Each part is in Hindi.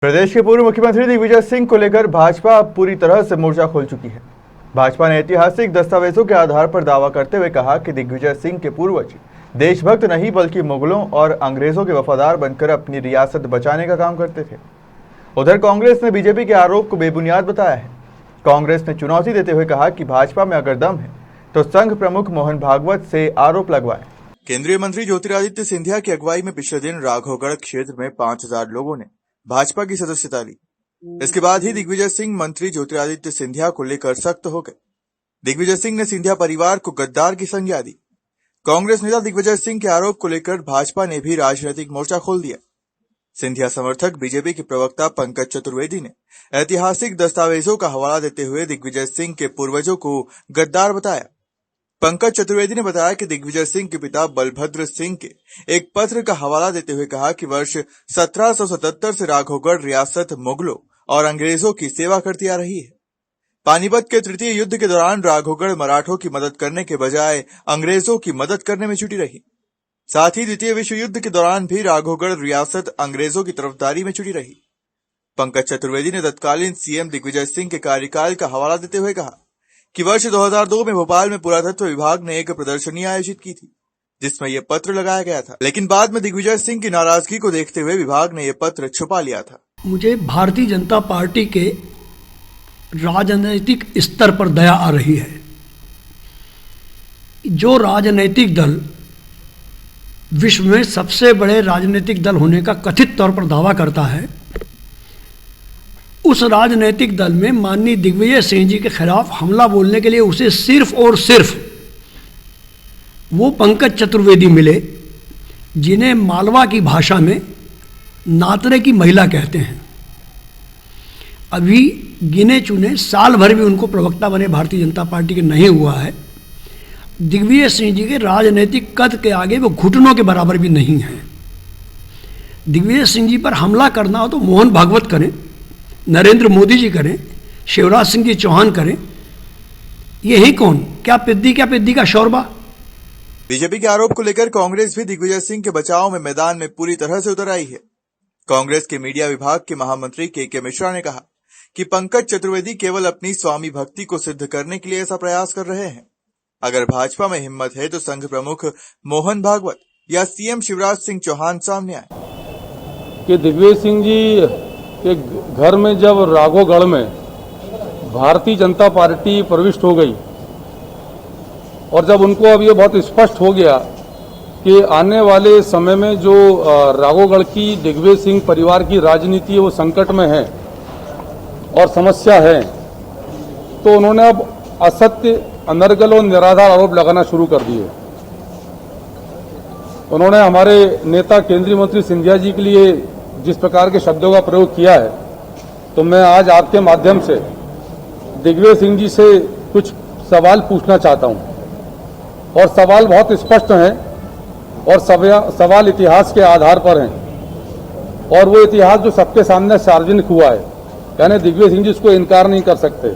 प्रदेश के पूर्व मुख्यमंत्री दिग्विजय सिंह को लेकर भाजपा अब पूरी तरह से मोर्चा खोल चुकी है। भाजपा ने ऐतिहासिक दस्तावेजों के आधार पर दावा करते हुए कहा कि दिग्विजय सिंह के पूर्वज देशभक्त नहीं बल्कि मुगलों और अंग्रेजों के वफादार बनकर अपनी रियासत बचाने का काम करते थे। उधर कांग्रेस ने बीजेपी के आरोप को बेबुनियाद बताया है। कांग्रेस ने चुनौती देते हुए कहा कि भाजपा में अगर दम है तो संघ प्रमुख मोहन भागवत से आरोप लगवाएं। केंद्रीय मंत्री ज्योतिरादित्य सिंधिया की अगुवाई में पिछले दिन राघवगढ़ क्षेत्र में 5000 लोगों ने भाजपा की सदस्यता ली। इसके बाद ही दिग्विजय सिंह मंत्री ज्योतिरादित्य सिंधिया को लेकर सख्त हो गए। दिग्विजय सिंह ने सिंधिया परिवार को गद्दार की संज्ञा दी। कांग्रेस नेता दिग्विजय सिंह के आरोप को लेकर भाजपा ने भी राजनीतिक मोर्चा खोल दिया। सिंधिया समर्थक बीजेपी के प्रवक्ता पंकज चतुर्वेदी ने ऐतिहासिक दस्तावेजों का हवाला देते हुए दिग्विजय सिंह के पूर्वजों को गद्दार बताया। पंकज चतुर्वेदी ने बताया कि दिग्विजय सिंह के पिता बलभद्र सिंह के एक पत्र का हवाला देते हुए कहा कि वर्ष 1777 से राघवगढ़ रियासत मुगलों और अंग्रेजों की सेवा करती आ रही है। पानीपत के तृतीय युद्ध के दौरान राघवगढ़ मराठों की मदद करने के बजाय अंग्रेजों की मदद करने में जुटी रही। साथ ही द्वितीय विश्व युद्ध के दौरान भी राघवगढ़ रियासत अंग्रेजों की तरफदारी में जुटी रही। पंकज चतुर्वेदी ने तत्कालीन सीएम दिग्विजय सिंह के कार्यकाल का हवाला देते हुए कहा कि वर्ष 2002 में भोपाल में पुरातत्व विभाग ने एक प्रदर्शनी आयोजित की थी जिसमें यह पत्र लगाया गया था, लेकिन बाद में दिग्विजय सिंह की नाराजगी को देखते हुए विभाग ने यह पत्र छुपा लिया था। मुझे भारतीय जनता पार्टी के राजनीतिक स्तर पर दया आ रही है। जो राजनीतिक दल विश्व में सबसे बड़े राजनीतिक दल होने का कथित तौर पर दावा करता है, उस राजनीतिक दल में माननीय दिग्विजय सिंह जी के खिलाफ हमला बोलने के लिए उसे सिर्फ और सिर्फ वो पंकज चतुर्वेदी मिले जिन्हें मालवा की भाषा में नातरे की महिला कहते हैं। अभी गिने चुने साल भर भी उनको प्रवक्ता बने भारतीय जनता पार्टी के नहीं हुआ है। दिग्विजय सिंह जी के राजनीतिक कद के आगे वो घुटनों के बराबर भी नहीं है। दिग्विजय सिंह जी पर हमला करना हो तो मोहन भागवत करें, नरेंद्र मोदी जी करें, शिवराज सिंह जी चौहान करें, यही कौन, क्या पिद्दी का शोरबा। बीजेपी के आरोप को लेकर कांग्रेस भी दिग्विजय सिंह के बचाव में मैदान में पूरी तरह से उतर आई है। कांग्रेस के मीडिया विभाग के महामंत्री के मिश्रा ने कहा कि पंकज चतुर्वेदी केवल अपनी स्वामी भक्ति को सिद्ध करने के लिए ऐसा प्रयास कर रहे हैं। अगर भाजपा में हिम्मत है तो संघ प्रमुख मोहन भागवत या सीएम शिवराज सिंह चौहान सामने आए। कि दिग्विजय सिंह जी के घर में जब राघवगढ़ में भारतीय जनता पार्टी प्रविष्ट हो गई और जब उनको अब ये बहुत स्पष्ट हो गया कि आने वाले समय में जो राघवगढ़ की दिग्विजय सिंह परिवार की राजनीति है वो संकट में है और समस्या है, तो उन्होंने अब असत्य, अनर्गल और निराधार आरोप लगाना शुरू कर दिए। उन्होंने हमारे नेता केंद्रीय मंत्री सिंधिया जी के लिए जिस प्रकार के शब्दों का प्रयोग किया है, तो मैं आज आपके माध्यम से दिग्विजय सिंह जी से कुछ सवाल पूछना चाहता हूं और सवाल बहुत स्पष्ट हैं और सवाल इतिहास के आधार पर हैं और वो इतिहास जो सबके सामने सार्वजनिक हुआ है, यानी दिग्विजय सिंह जी उसको इनकार नहीं कर सकते।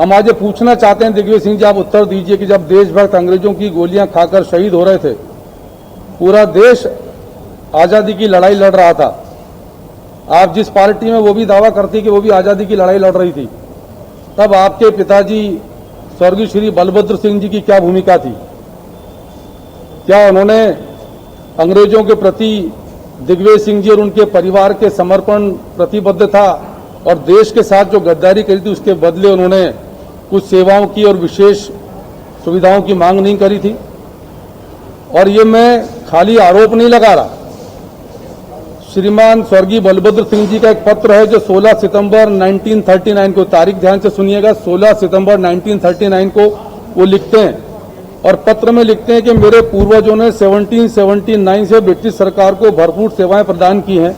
हम आज ये पूछना चाहते हैं दिग्विजय सिंह जी, आप उत्तर दीजिए कि जब देशभक्त अंग्रेजों की गोलियां खाकर शहीद हो रहे थे, पूरा देश आजादी की लड़ाई लड़ रहा था, आप जिस पार्टी में वो भी दावा करती कि वो भी आजादी की लड़ाई लड़ रही थी, तब आपके पिताजी स्वर्गीय श्री बलभद्र सिंह जी की क्या भूमिका थी? क्या उन्होंने अंग्रेजों के प्रति दिग्विजय सिंह जी और उनके परिवार के समर्पण प्रतिबद्ध था और देश के साथ जो गद्दारी करी थी उसके बदले उन्होंने कुछ सेवाओं की और विशेष सुविधाओं की मांग नहीं करी थी? और ये मैं खाली आरोप नहीं लगा रहा। श्रीमान स्वर्गीय बलभद्र सिंह जी का एक पत्र है जो 16 सितंबर 1939 को, तारीख ध्यान से सुनिएगा, 16 सितंबर 1939 को वो लिखते हैं और पत्र में लिखते हैं कि मेरे पूर्वजों ने 1779 से ब्रिटिश सरकार को भरपूर सेवाएं प्रदान की हैं।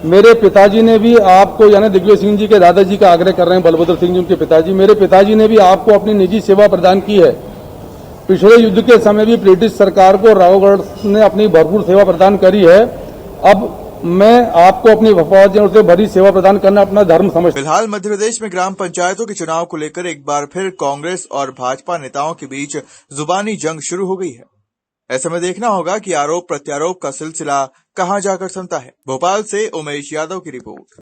मेरे पिताजी ने भी आपको, यानी दिग्विजय सिंह जी के दादाजी का आग्रह कर रहे हैं बलभद्र सिंह जी उनके पिताजी, मेरे पिताजी ने भी आपको अपनी निजी सेवा प्रदान की है। पिछले युद्ध के समय भी ब्रिटिश सरकार को राघवगढ़ ने अपनी भरपूर सेवा प्रदान करी है। अब मैं आपको अपनी वफादारियों से भरी सेवा प्रदान करना अपना धर्म समझता हूं। फिलहाल मध्य प्रदेश में ग्राम पंचायतों के चुनाव को लेकर एक बार फिर कांग्रेस और भाजपा नेताओं के बीच जुबानी जंग शुरू हो गई है। ऐसे में देखना होगा कि आरोप प्रत्यारोप का सिलसिला कहां जाकर थमता है। भोपाल से उमेश यादव की रिपोर्ट।